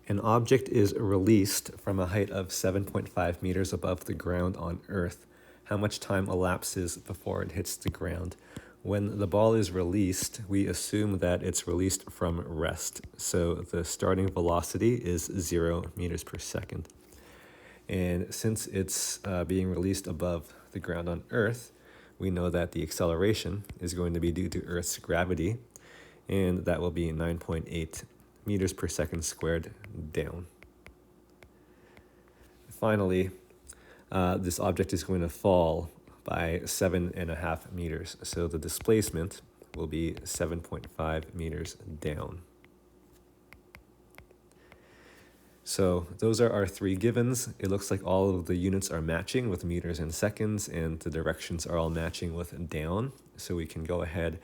An object is released from a height of 7.5 meters above the ground on Earth. How much time elapses before it hits the ground? When the ball is released, we assume that it's released from rest. So the starting velocity is 0 meters per second. And since it's being released above the ground on Earth, we know that the acceleration is going to be due to Earth's gravity, and that will be 9.8 meters per second squared down. Finally, this object is going to fall by 7.5 meters. So the displacement will be 7.5 meters down. So those are our three givens. It looks like all of the units are matching with meters and seconds, and the directions are all matching with down. So we can go ahead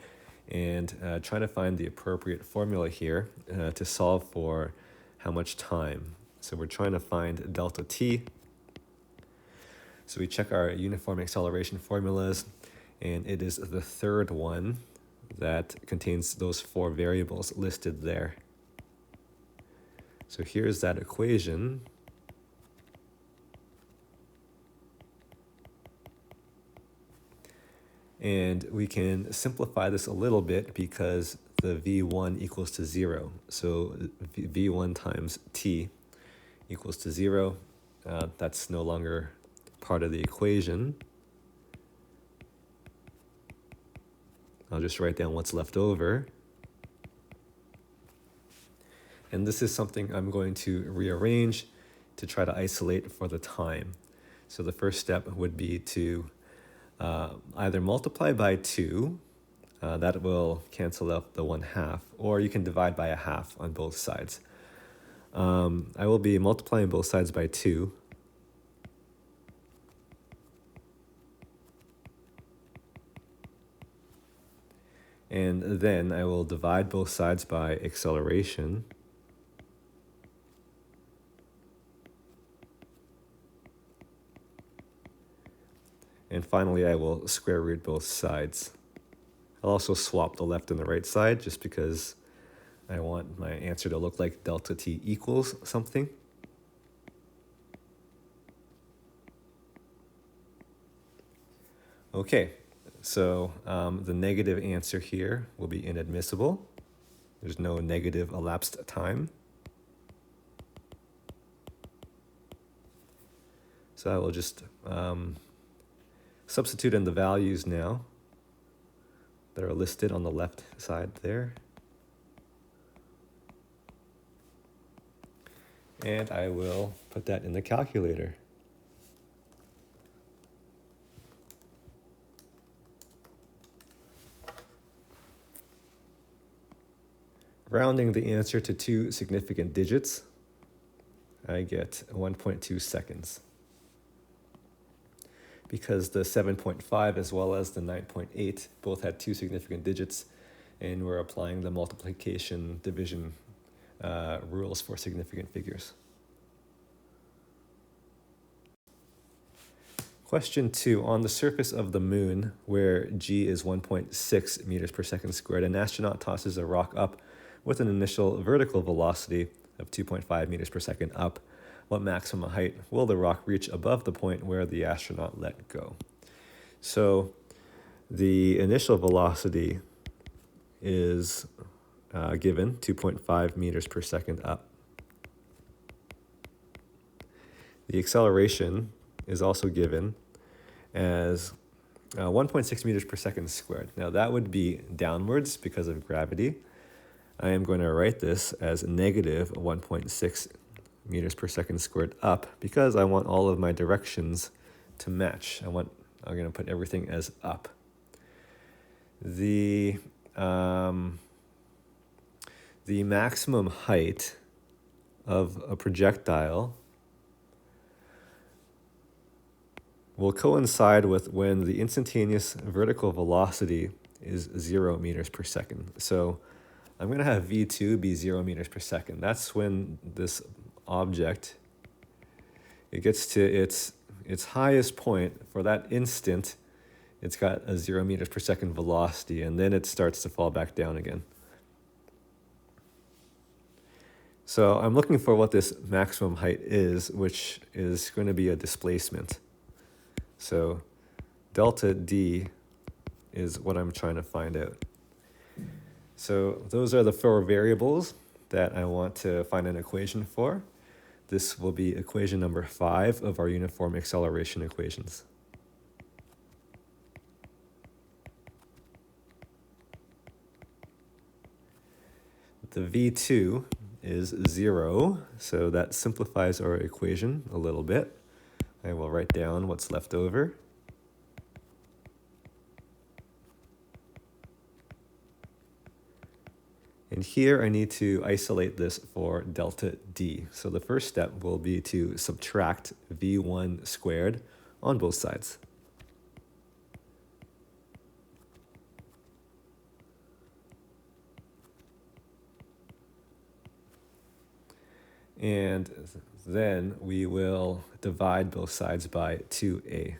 and try to find the appropriate formula here to solve for how much time. So we're trying to find delta t. So we check our uniform acceleration formulas, and it is the third one that contains those four variables listed there. So here's that equation. And we can simplify this a little bit because the v1 equals to 0. So v1 times t equals to 0. That's no longer part of the equation. I'll just write down what's left over. And this is something I'm going to rearrange to try to isolate for the time. So the first step would be to either multiply by 2, that will cancel out the 1/2, or you can divide by 1/2 on both sides. I will be multiplying both sides by 2. And then I will divide both sides by acceleration. And finally, I will square root both sides. I'll also swap the left and the right side just because I want my answer to look like delta t equals something. Okay, so the negative answer here will be inadmissible. There's no negative elapsed time. So I will just substitute in the values now that are listed on the left side there. And I will put that in the calculator. Rounding the answer to 2 significant digits, I get 1.2 seconds. Because the 7.5 as well as the 9.8 both had 2 significant digits, and we're applying the multiplication division rules for significant figures. Question 2. On the surface of the moon, where g is 1.6 meters per second squared, an astronaut tosses a rock up with an initial vertical velocity of 2.5 meters per second up. What maximum height will the rock reach above the point where the astronaut let go? So the initial velocity is given 2.5 meters per second up. The acceleration is also given as 1.6 meters per second squared. Now that would be downwards because of gravity. I am going to write this as negative 1.6 meters per second squared up because I want all of my directions to match. I'm going to put everything as up. The maximum height of a projectile will coincide with when the instantaneous vertical velocity is 0 meters per second. So I'm going to have v2 be 0 meters per second. That's when this object, it gets to its highest point. For that instant, it's got a 0 meters per second velocity, and then it starts to fall back down again. So I'm looking for what this maximum height is, which is going to be a displacement. So delta D is what I'm trying to find out. So those are the four variables that I want to find an equation for. This will be equation number 5 of our uniform acceleration equations. The V2 is 0, so that simplifies our equation a little bit. I will write down what's left over. And here I need to isolate this for delta D. So the first step will be to subtract V1 squared on both sides. And then we will divide both sides by 2a.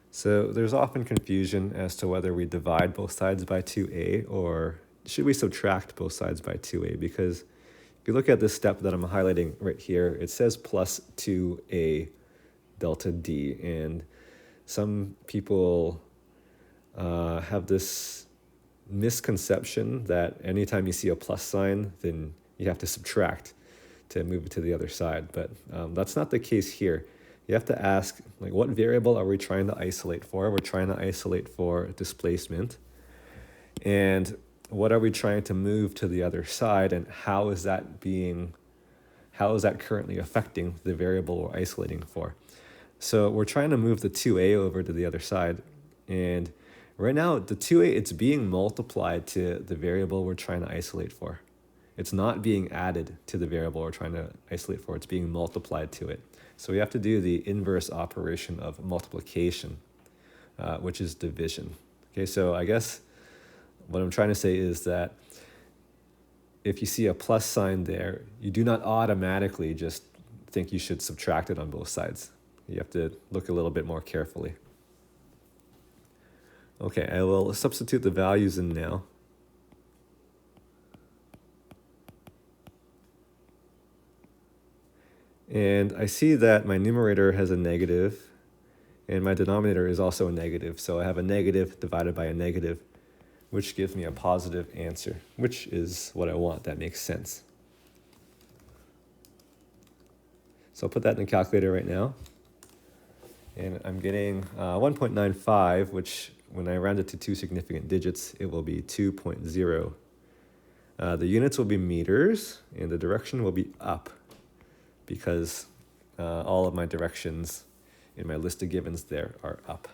So there's often confusion as to whether we divide both sides by 2a or should we subtract both sides by 2a, because if you look at this step that I'm highlighting right here, it says plus 2a delta d, and some people have this misconception that anytime you see a plus sign, then you have to subtract to move it to the other side. But that's not the case here. You have to ask, like, what variable are we trying to isolate for? We're trying to isolate for displacement. And what are we trying to move to the other side, and how is that currently affecting the variable we're isolating for? So we're trying to move the 2a over to the other side, and right now the 2a, it's being multiplied to the variable we're trying to isolate for. It's not being added to the variable we're trying to isolate for, it's being multiplied to it. So we have to do the inverse operation of multiplication, which is division. Okay, so I guess what I'm trying to say is that if you see a plus sign there, you do not automatically just think you should subtract it on both sides. You have to look a little bit more carefully. Okay, I will substitute the values in now. And I see that my numerator has a negative and my denominator is also a negative. So I have a negative divided by a negative, which gives me a positive answer, which is what I want. That makes sense. So I'll put that in the calculator right now. And I'm getting 1.95, which when I round it to two significant digits, it will be 2.0. The units will be meters, and the direction will be up, because all of my directions in my list of givens there are up.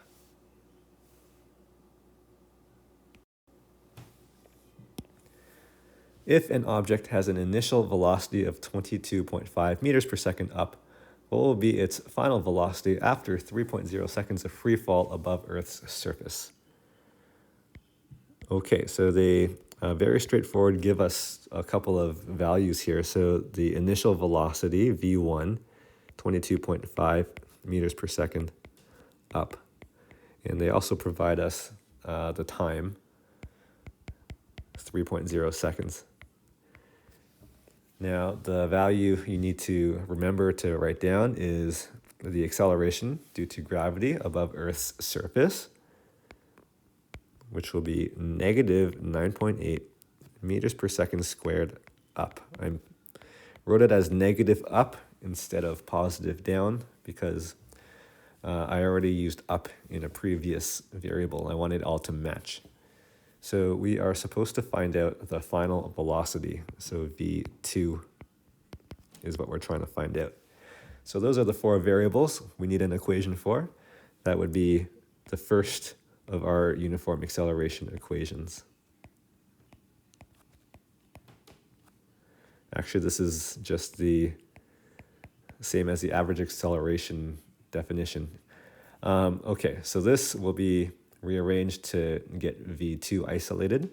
If an object has an initial velocity of 22.5 meters per second up, what will be its final velocity after 3.0 seconds of free fall above Earth's surface? Okay, so they very straightforward give us a couple of values here. So the initial velocity, v1, 22.5 meters per second up. And they also provide us the time, 3.0 seconds. Now, the value you need to remember to write down is the acceleration due to gravity above Earth's surface, which will be negative 9.8 meters per second squared up. I wrote it as negative up instead of positive down because I already used up in a previous variable. I wanted it all to match. So we are supposed to find out the final velocity. So v2 is what we're trying to find out. So those are the four variables we need an equation for. That would be the first of our uniform acceleration equations. Actually, this is just the same as the average acceleration definition. Okay, so this will be rearranged to get v2 isolated.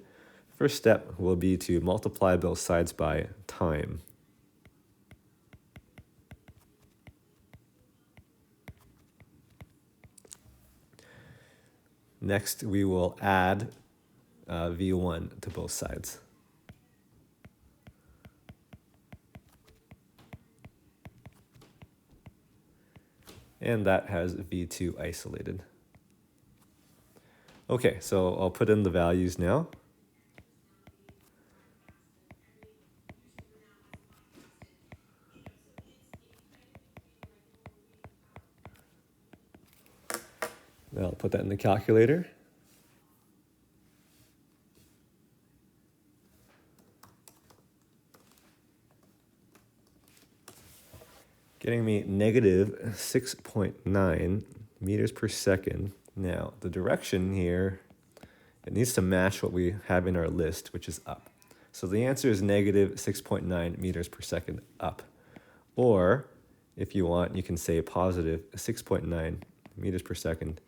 First step will be to multiply both sides by time. Next, we will add v1 to both sides. And that has v2 isolated. Okay, so I'll put in the values now. I'll put that in the calculator. Getting me negative 6.9 meters per second. Now, the direction here, it needs to match what we have in our list, which is up. So the answer is negative 6.9 meters per second up. Or, if you want, you can say positive 6.9 meters per second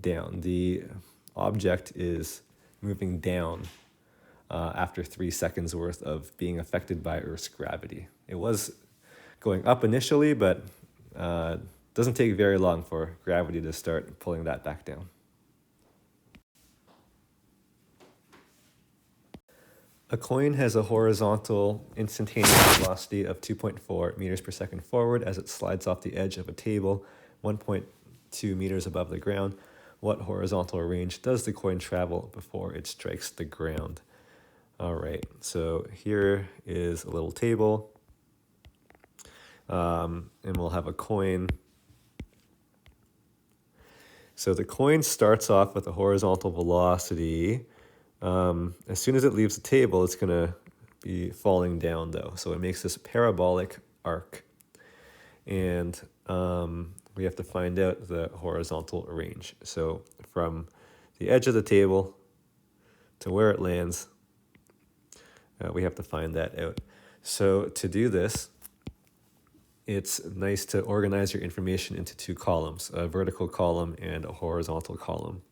down. The object is moving down after 3 seconds worth of being affected by Earth's gravity. It was going up initially, but doesn't take very long for gravity to start pulling that back down. A coin has a horizontal instantaneous velocity of 2.4 meters per second forward as it slides off the edge of a table 1.2 meters above the ground. What horizontal range does the coin travel before it strikes the ground? All right, so here is a little table, and we'll have a coin. So the coin starts off with a horizontal velocity. As soon as it leaves the table, it's going to be falling down, though. So it makes this parabolic arc. And we have to find out the horizontal range. So from the edge of the table to where it lands, we have to find that out. So to do this, it's nice to organize your information into 2 columns, a vertical column and a horizontal column.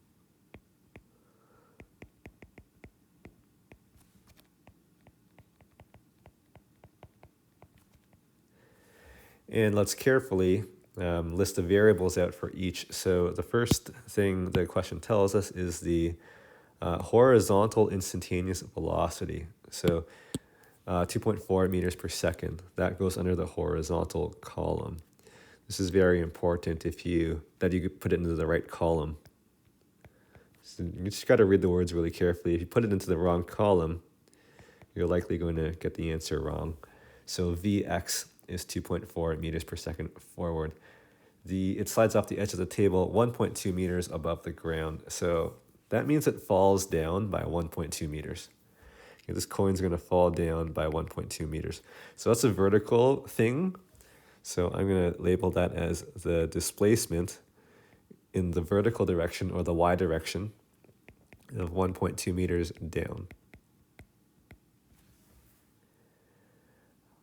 And let's carefully list the variables out for each. So the first thing the question tells us is the horizontal instantaneous velocity. So 2.4 meters per second. That goes under the horizontal column. This is very important that you put it into the right column. So you just got to read the words really carefully. If you put it into the wrong column, you're likely going to get the answer wrong. So Vx is 2.4 meters per second forward. It slides off the edge of the table 1.2 meters above the ground. So that means it falls down by 1.2 meters. Okay, this coin's going to fall down by 1.2 meters. So that's a vertical thing. So I'm going to label that as the displacement in the vertical direction or the y direction of 1.2 meters down.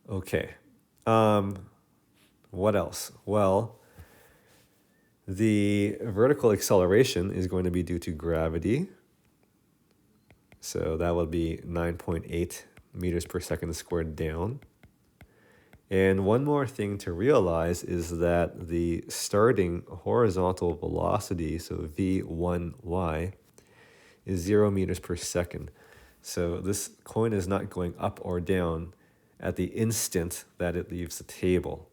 Okay. What else? Well, the vertical acceleration is going to be due to gravity. So that would be 9.8 meters per second squared down. And one more thing to realize is that the starting horizontal velocity, so v1y, is 0 meters per second. So this coin is not going up or down at the instant that it leaves the table.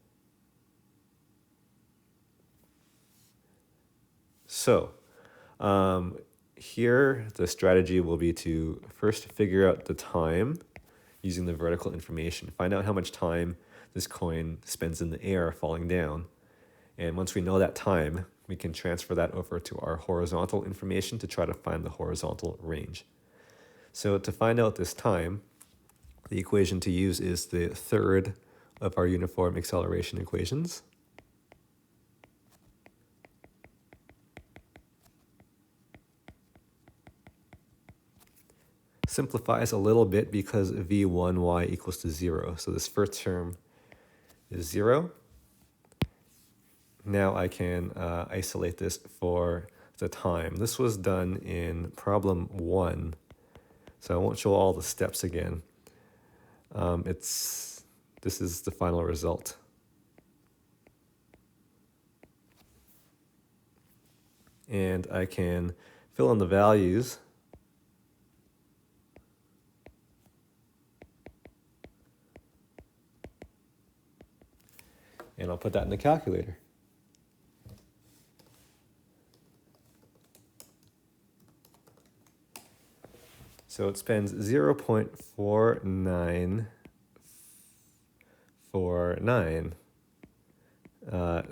So here the strategy will be to first figure out the time using the vertical information. Find out how much time this coin spends in the air falling down. And once we know that time, we can transfer that over to our horizontal information to try to find the horizontal range. So to find out this time, the equation to use is the third of our uniform acceleration equations. Simplifies a little bit because v1y equals to 0. So this first term is 0. Now I can isolate this for the time. This was done in problem 1, so I won't show all the steps again. This is the final result. And I can fill in the values. And I'll put that in the calculator. So it spends 0.4949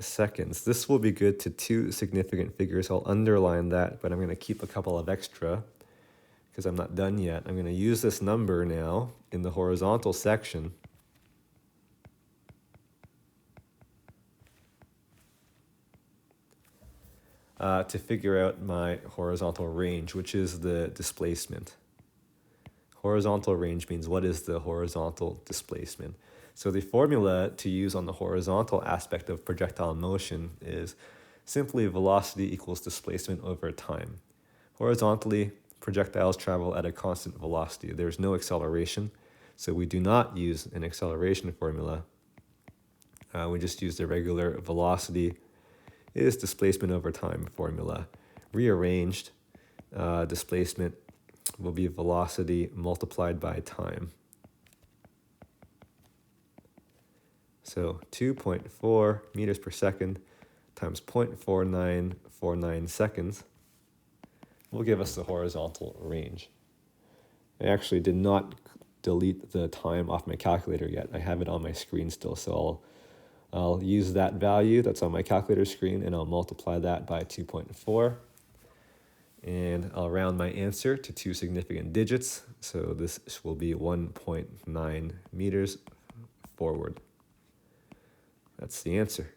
seconds. This will be good to two significant figures. I'll underline that, but I'm going to keep a couple of extra because I'm not done yet. I'm going to use this number now in the horizontal section. To figure out my horizontal range, which is the displacement. Horizontal range means what is the horizontal displacement. So the formula to use on the horizontal aspect of projectile motion is simply velocity equals displacement over time. Horizontally, projectiles travel at a constant velocity. There's no acceleration, so we do not use an acceleration formula. We just use the regular velocity is displacement over time formula. Rearranged, displacement will be velocity multiplied by time. So 2.4 meters per second times 0.4949 seconds will give us the horizontal range. I actually did not delete the time off my calculator yet. I have it on my screen still, so I'll use that value that's on my calculator screen and I'll multiply that by 2.4. And I'll round my answer to two significant digits. So this will be 1.9 meters forward. That's the answer.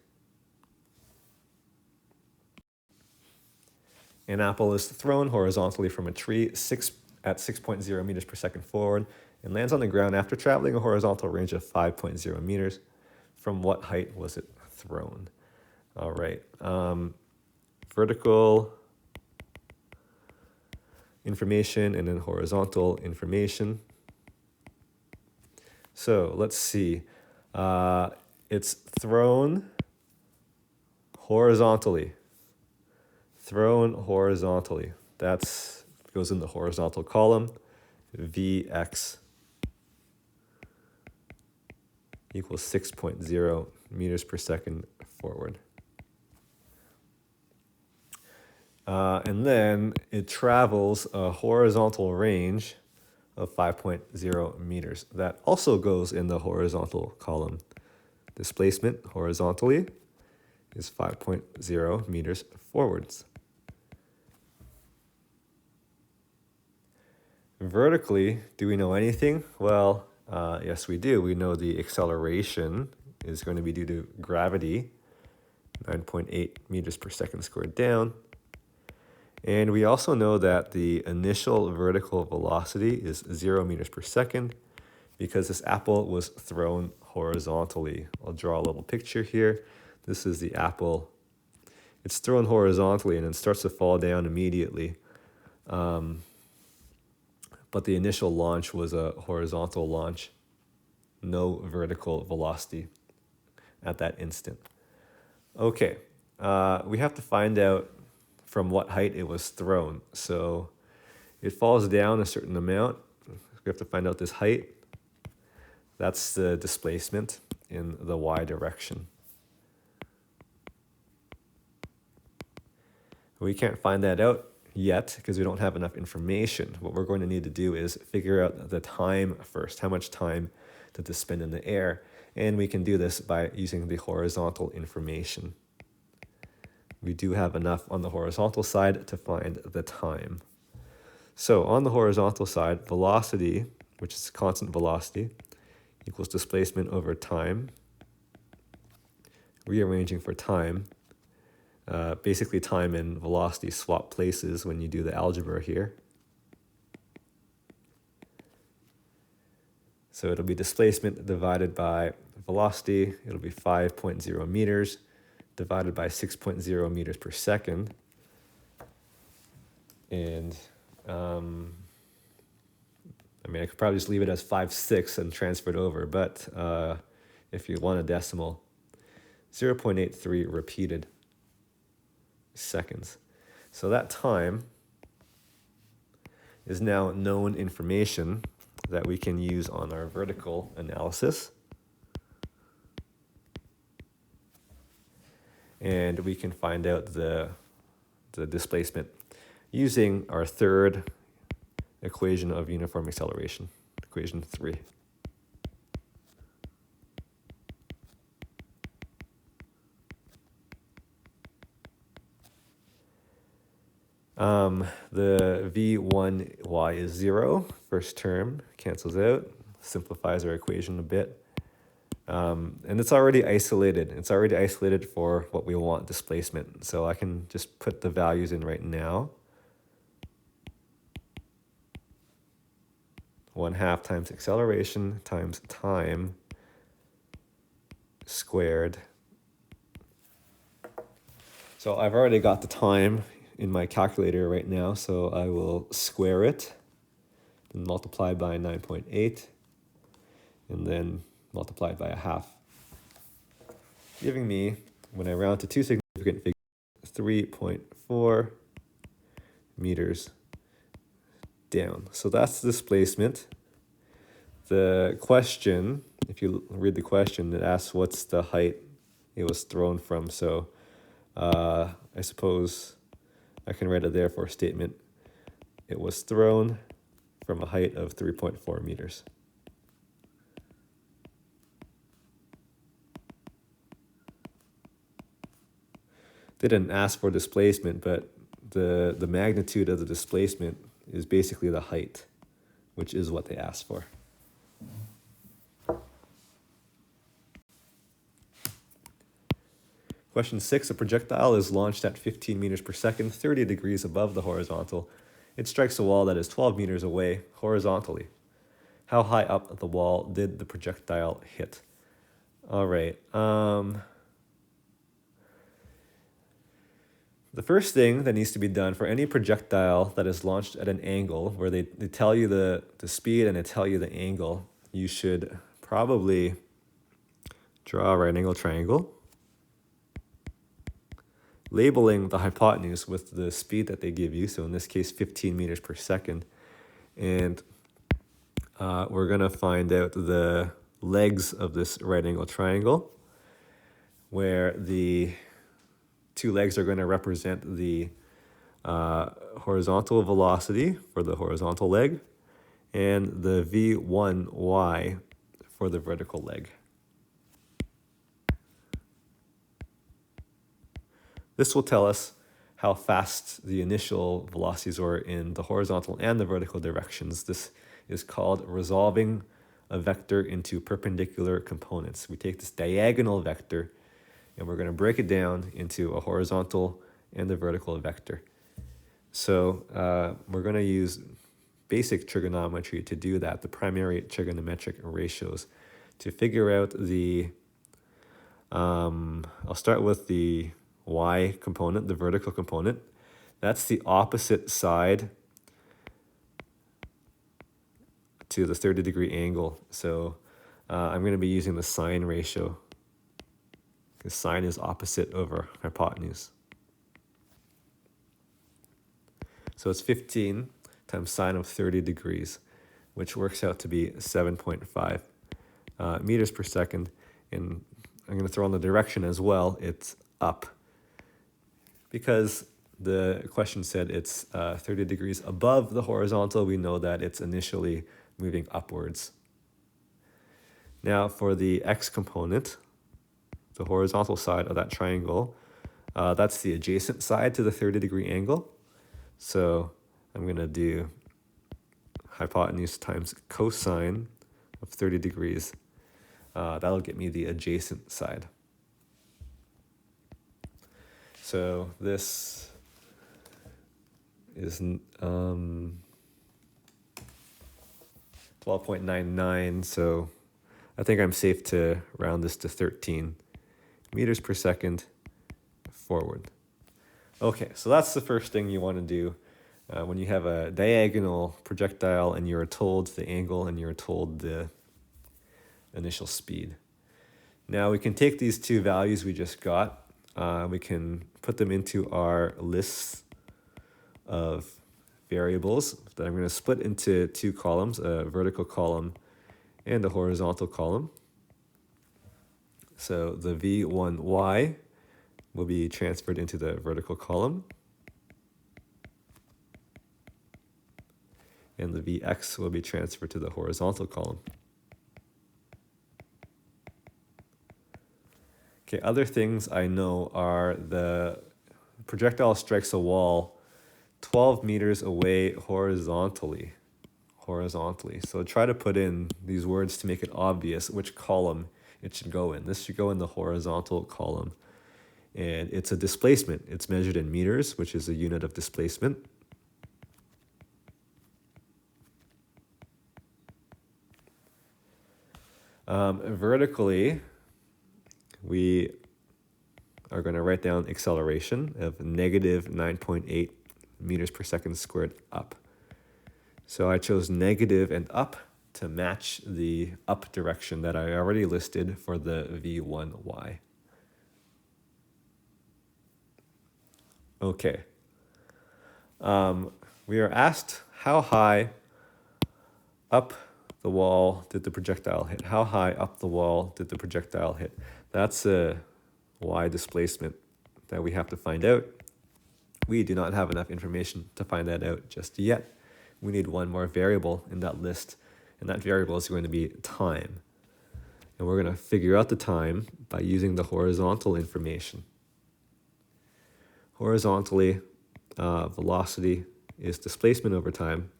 An apple is thrown horizontally from a tree at 6.0 meters per second forward and lands on the ground after traveling a horizontal range of 5.0 meters. From what height was it thrown? All right. Vertical information and then horizontal information. So let's see. It's thrown horizontally. Thrown horizontally. That goes in the horizontal column. Vx equals 6.0 meters per second forward. And then it travels a horizontal range of 5.0 meters. That also goes in the horizontal column. Displacement horizontally is 5.0 meters forwards. Vertically, do we know anything? Well, yes, we do. We know the acceleration is going to be due to gravity, 9.8 meters per second squared down. And we also know that the initial vertical velocity is 0 meters per second because this apple was thrown horizontally. I'll draw a little picture here. This is the apple. It's thrown horizontally and it starts to fall down immediately. But the initial launch was a horizontal launch, no vertical velocity at that instant. Okay, we have to find out from what height it was thrown. So it falls down a certain amount. We have to find out this height. That's the displacement in the y direction. We can't find that out yet because we don't have enough information. What we're going to need to do is figure out the time first. How much time did this spend in the air? And we can do this by using the horizontal information. We do have enough on the horizontal side to find the time. So on the horizontal side, velocity, which is constant velocity, equals displacement over time. Rearranging for time. Basically, time and velocity swap places when you do the algebra here. So it'll be displacement divided by velocity. It'll be 5.0 meters divided by 6.0 meters per second. And I could probably just leave it as 5.6 and transfer it over, but if you want a decimal, 0.83 repeated seconds. So that time is now known information that we can use on our vertical analysis. And we can find out the displacement using our third equation of uniform acceleration, equation 3. The v1y is 0. First term cancels out, simplifies our equation a bit. And it's already isolated. It's already isolated for what we want displacement. So I can just put the values in right now. 1/2 times acceleration times time squared. So I've already got the time in my calculator right now, so I will square it and multiply by 9.8 and then multiply by 1/2, giving me, when I round to two significant figures, 3.4 meters down. So that's the displacement. The question, if you read the question, it asks what's the height it was thrown from. So I suppose I can write a therefore statement. It was thrown from a height of 3.4 meters. They didn't ask for displacement, but the magnitude of the displacement is basically the height, which is what they asked for. Question 6, a projectile is launched at 15 meters per second, 30 degrees above the horizontal. It strikes a wall that is 12 meters away horizontally. How high up the wall did the projectile hit? All right. The first thing that needs to be done for any projectile that is launched at an angle, where they tell you the speed and they tell you the angle, you should probably draw a right angle triangle, labeling the hypotenuse with the speed that they give you, so in this case 15 meters per second. And we're going to find out the legs of this right angle triangle, where the two legs are going to represent the horizontal velocity for the horizontal leg and the v1y for the vertical leg. This will tell us how fast the initial velocities were in the horizontal and the vertical directions. This is called resolving a vector into perpendicular components. We take this diagonal vector and we're going to break it down into a horizontal and a vertical vector. So we're going to use basic trigonometry to do that, the primary trigonometric ratios, to figure out the, I'll start with the y component, the vertical component. That's the opposite side to the 30-degree angle. So I'm going to be using the sine ratio, because sine is opposite over hypotenuse. So it's 15 times sine of 30 degrees, which works out to be 7.5 meters per second. And I'm going to throw in the direction as well. It's up, because the question said it's 30 degrees above the horizontal. We know that it's initially moving upwards. Now for the x component, the horizontal side of that triangle, that's the adjacent side to the 30-degree angle. So I'm going to do hypotenuse times cosine of 30 degrees. That'll get me the adjacent side. So this is 12.99, so I think I'm safe to round this to 13 meters per second forward. Okay, so that's the first thing you want to do when you have a diagonal projectile and you're told the angle and you're told the initial speed. Now we can take these two values we just got, we can put them into our lists of variables that I'm going to split into two columns, a vertical column and a horizontal column. So the v1y will be transferred into the vertical column, and the vx will be transferred to the horizontal column. Okay, other things I know are the projectile strikes a wall 12 meters away horizontally. So try to put in these words to make it obvious which column it should go in. This should go in the horizontal column. And it's a displacement. It's measured in meters, which is a unit of displacement. Vertically, we are going to write down acceleration of negative 9.8 meters per second squared up. So I chose negative and up to match the up direction that I already listed for the v1y. Okay. We are asked how high up the wall did the projectile hit? How high up the wall did the projectile hit? That's a y displacement that we have to find out. We do not have enough information to find that out just yet. We need one more variable in that list, and that variable is going to be time. And we're going to figure out the time by using the horizontal information. Horizontally, velocity is displacement over time.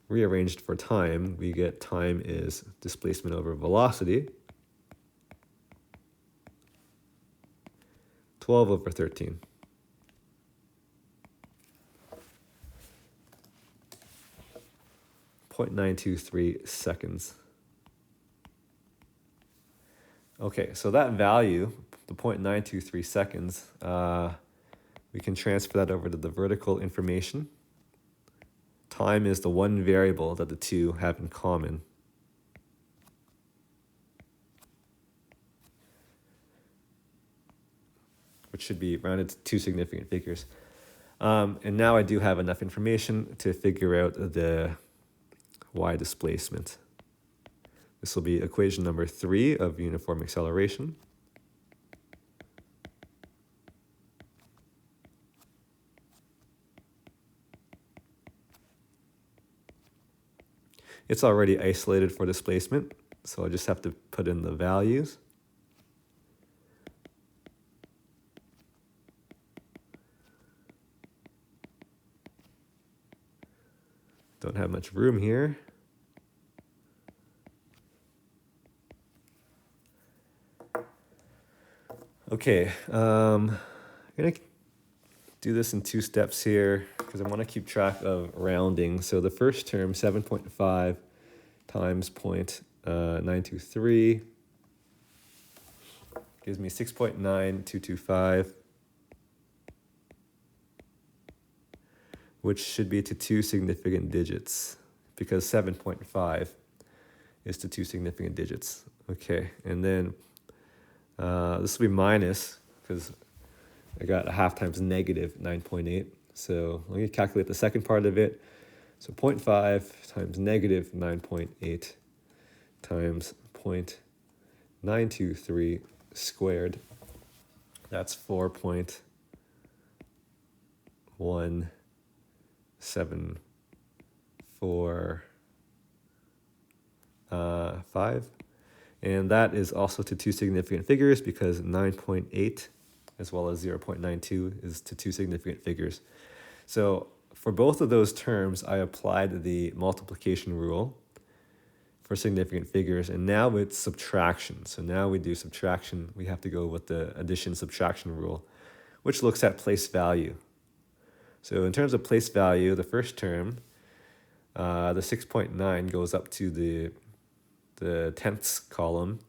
Rearranged for time, we get time is displacement over velocity. 12 over 13. .923 seconds. Okay, so that value, the 0.923 seconds, we can transfer that over to the vertical information. Time is the one variable that the two have in common. Which should be rounded to two significant figures. And now I do have enough information to figure out the y displacement. This will be equation number 3 of uniform acceleration. It's already isolated for displacement, so I just have to put in the values. Don't have much room here. Okay, I'm going to do this in 2 steps here because I want to keep track of rounding. So the first term, 7.5 times 0.923, gives me 6.9225, which should be to 2 significant digits because 7.5 is to 2 significant digits. Okay, and then this will be minus because I got a half times negative 9.8. So let me calculate the second part of it. So 0.5 times negative 9.8 times 0.923 squared. That's 4.1745. And that is also to 2 significant figures because 9.8 as well as 0.92 is to 2 significant figures. So for both of those terms, I applied the multiplication rule for significant figures, and now it's subtraction. So now we do subtraction. We have to go with the addition-subtraction rule, which looks at place value. So in terms of place value, the first term, the 6.9 goes up to the tenths column,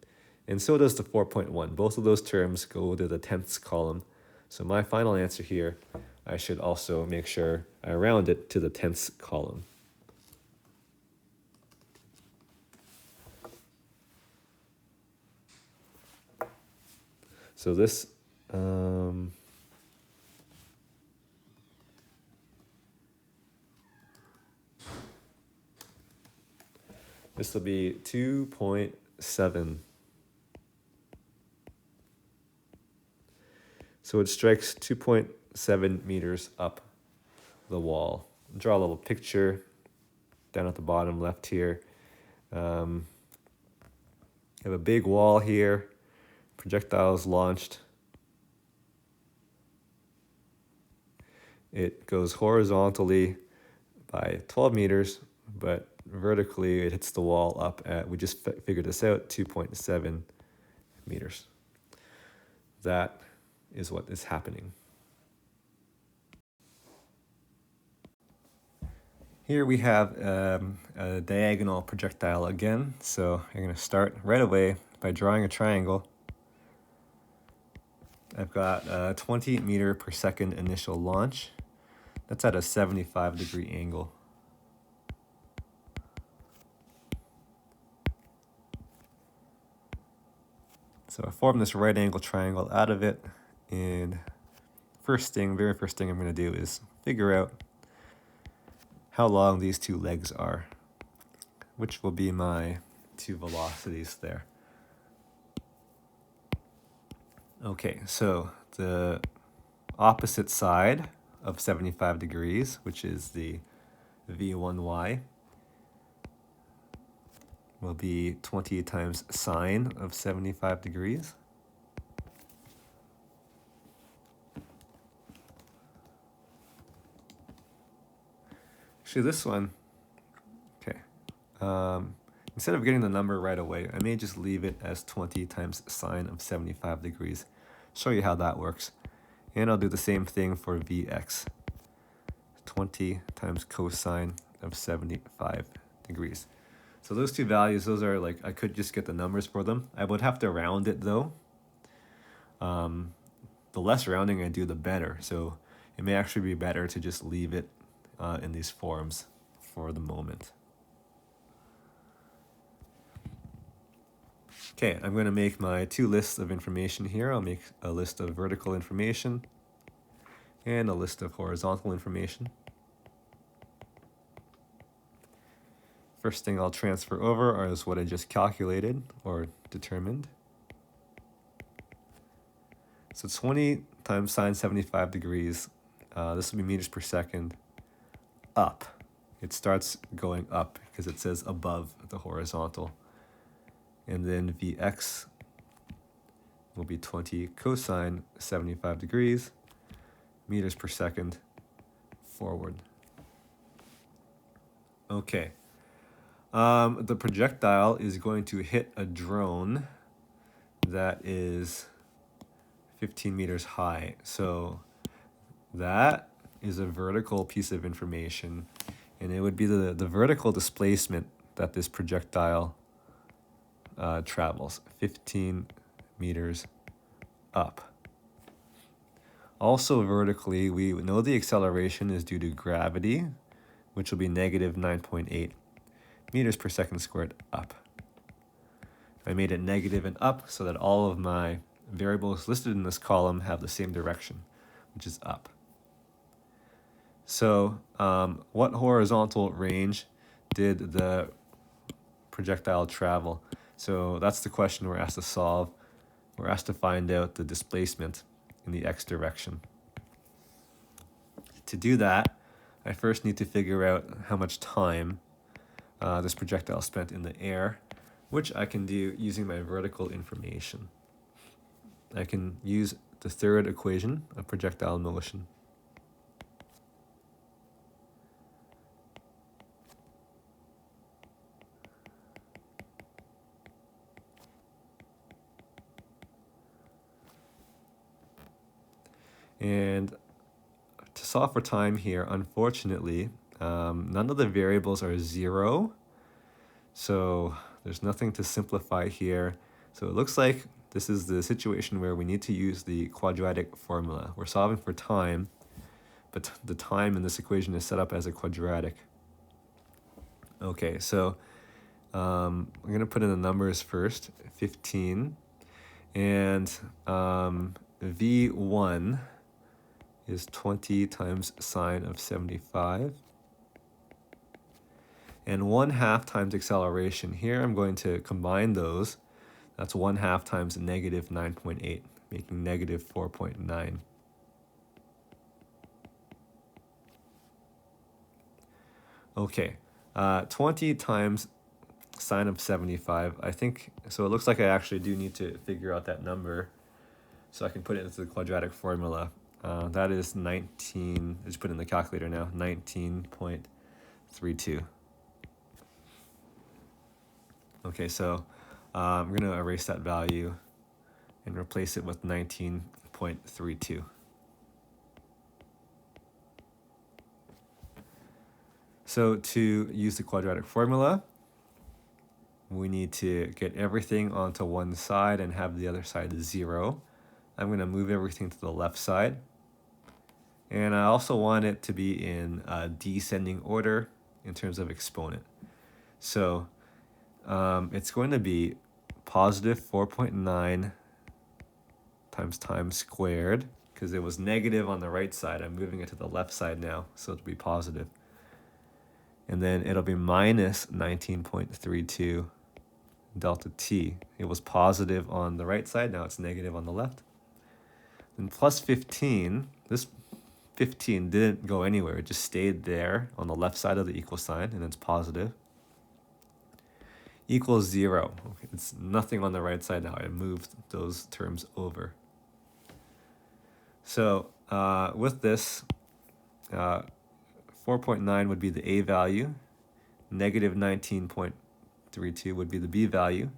and so does the 4.1. Both of those terms go to the tenths column. So my final answer here, I should also make sure I round it to the tenths column. So this This will be 2.7. So it strikes 2.7 meters up the wall. Draw a little picture down at the bottom left here. You have a big wall here. Projectile is launched. It goes horizontally by 12 meters, but vertically it hits the wall up at, we just figured this out, 2.7 meters. That is what is happening. Here we have a diagonal projectile again. So I'm going to start right away by drawing a triangle. I've got a 20 meter per second initial launch. That's at a 75-degree angle. So I form this right angle triangle out of it. And very first thing I'm going to do is figure out how long these two legs are, which will be my two velocities there. Okay, so the opposite side of 75 degrees, which is the V1y, will be 20 times sine of 75 degrees. Actually, this one, okay. Instead of getting the number right away, I may just leave it as 20 times sine of 75 degrees. Show you how that works. And I'll do the same thing for Vx. 20 times cosine of 75 degrees. So those two values, those are like, I could just get the numbers for them. I would have to round it though. The less rounding I do, the better. So it may actually be better to just leave it in these forms for the moment. Okay, I'm going to make my two lists of information here. I'll make a list of vertical information and a list of horizontal information. First thing I'll transfer over is what I just calculated or determined. So 20 times sine 75 degrees, this will be meters per second, up. It starts going up because it says above the horizontal. And then Vx will be 20 cosine 75 degrees, meters per second, forward. Okay. The projectile is going to hit a drone that is 15 meters high. So that is a vertical piece of information, and it would be the vertical displacement that this projectile travels, 15 meters up. Also vertically, we know the acceleration is due to gravity, which will be negative 9.8 meters per second squared up. I made it negative and up so that all of my variables listed in this column have the same direction, which is up. So what horizontal range did the projectile travel? So that's the question we're asked to solve. We're asked to find out the displacement in the x direction. To do that, I first need to figure out how much time this projectile spent in the air, which I can do using my vertical information. I can use the third equation of projectile motion. And to solve for time here, unfortunately, none of the variables are zero. So there's nothing to simplify here. So it looks like this is the situation where we need to use the quadratic formula. We're solving for time, but the time in this equation is set up as a quadratic. Okay, so I'm going to put in the numbers first, 15, and V1 is 20 times sine of 75. And 1/2 times acceleration. Here I'm going to combine those. That's 1/2 times negative 9.8, making negative 4.9. Okay, 20 times sine of 75. I think, so it looks like I actually do need to figure out that number so I can put it into the quadratic formula. That is 19, I just put it in the calculator now, 19.32. Okay, so I'm going to erase that value and replace it with 19.32. So to use the quadratic formula, we need to get everything onto one side and have the other side 0. I'm going to move everything to the left side. And I also want it to be in descending order in terms of exponent. So it's going to be positive 4.9 times squared, because it was negative on the right side. I'm moving it to the left side now, so it'll be positive. And then it'll be minus 19.32 delta t. It was positive on the right side, now it's negative on the left. And plus 15, this 15 didn't go anywhere, it just stayed there on the left side of the equal sign, and it's positive. Equals 0. Okay, it's nothing on the right side now. I moved those terms over. So with this, 4.9 would be the a value, negative 19.32 would be the b value,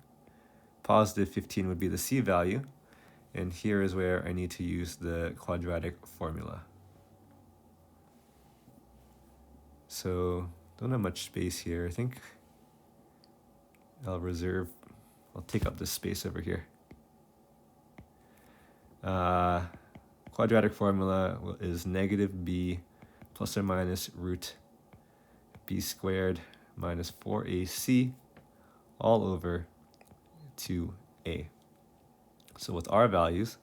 positive 15 would be the c value, and here is where I need to use the quadratic formula. So don't have much space here. I think I'll take up this space over here. Quadratic formula is negative b plus or minus root b squared minus 4ac all over 2a. So with our values,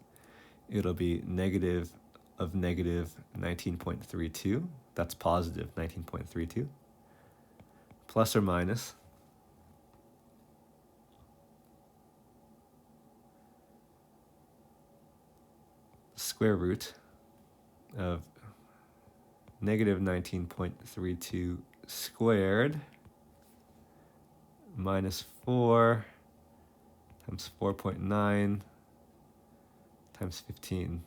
it'll be negative of negative 19.32. That's positive 19.32. Plus or minus square root of negative 19.32 squared minus 4 times 4.9 times 15.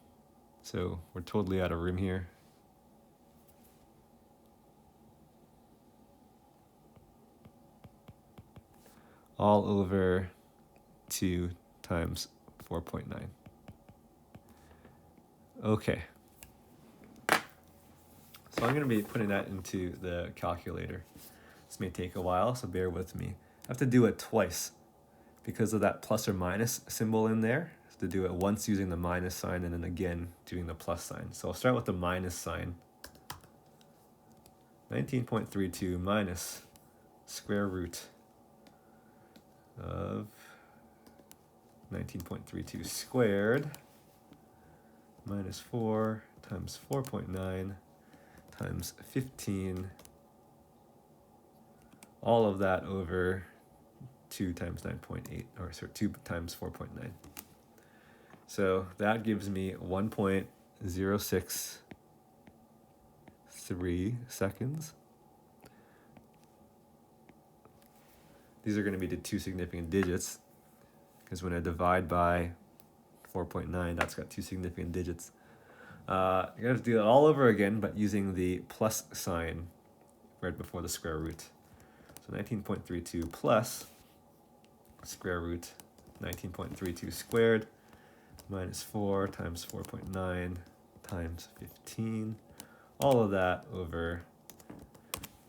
So we're totally out of room here. All over 2 times 4.9. Okay. So I'm going to be putting that into the calculator. This may take a while, so bear with me. I have to do it twice because of that plus or minus symbol in there. I have to do it once using the minus sign and then again doing the plus sign. So I'll start with the minus sign. 19.32 minus square root of 19.32 squared minus 4 times 4.9 times 15, all of that over 2 times 9.8, or sorry, 2 times 4.9. So that gives me 1.063 seconds. These are going to be the two significant digits, because when I divide by 4.9, that's got two significant digits. You're going to have to do that all over again, but using the plus sign right before the square root. So 19.32 plus square root 19.32 squared minus 4 times 4.9 times 15. All of that over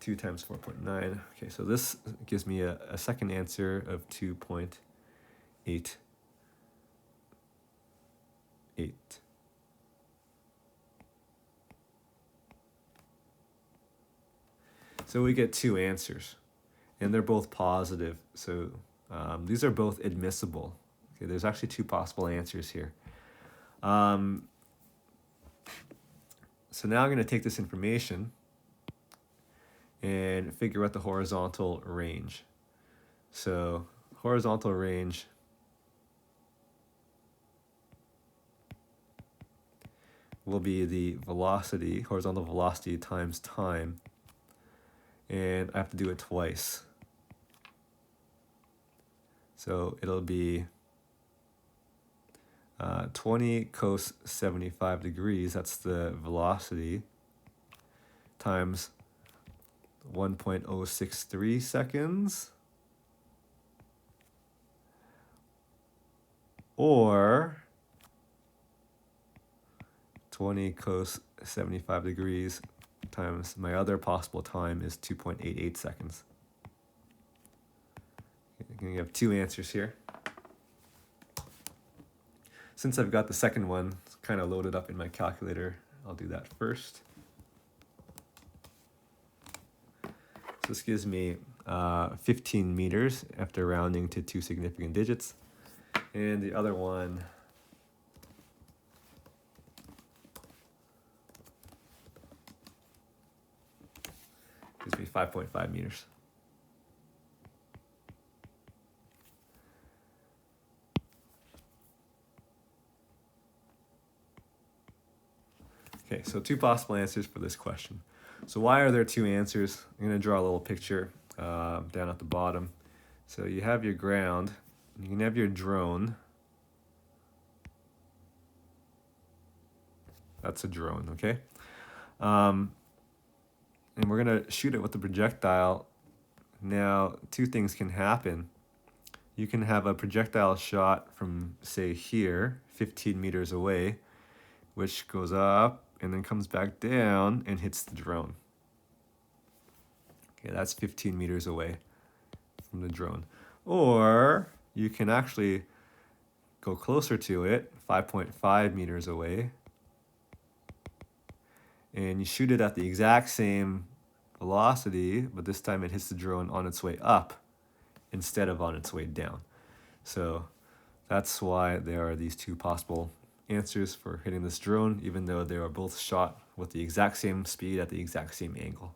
2 times 4.9. Okay, so this gives me a second answer of 2.88. So we get two answers, and they're both positive. So these are both admissible. Okay, there's actually two possible answers here. So now I'm going to take this information and figure out the horizontal range. So horizontal range will be the velocity, horizontal velocity times time, and I have to do it twice. So it'll be 20 cos 75 degrees, that's the velocity, times 1.063 seconds, or 20 cos 75 degrees times my other possible time is 2.88 seconds. You have two answers here. Since I've got the second one kind of loaded up in my calculator, I'll do that first. So this gives me 15 meters after rounding to two significant digits. And the other one gives me 5.5 meters. Okay, so two possible answers for this question. So why are there two answers? I'm going to draw a little picture down at the bottom. So you have your ground, you can have your drone. That's a drone, okay? And we're going to shoot it with the projectile. Now, two things can happen. You can have a projectile shot from, say, here, 15 meters away, which goes up and then comes back down and hits the drone. Okay, that's 15 meters away from the drone. Or you can actually go closer to it, 5.5 meters away, and you shoot it at the exact same velocity, but this time it hits the drone on its way up instead of on its way down. So that's why there are these two possible answers for hitting this drone, even though they are both shot with the exact same speed at the exact same angle.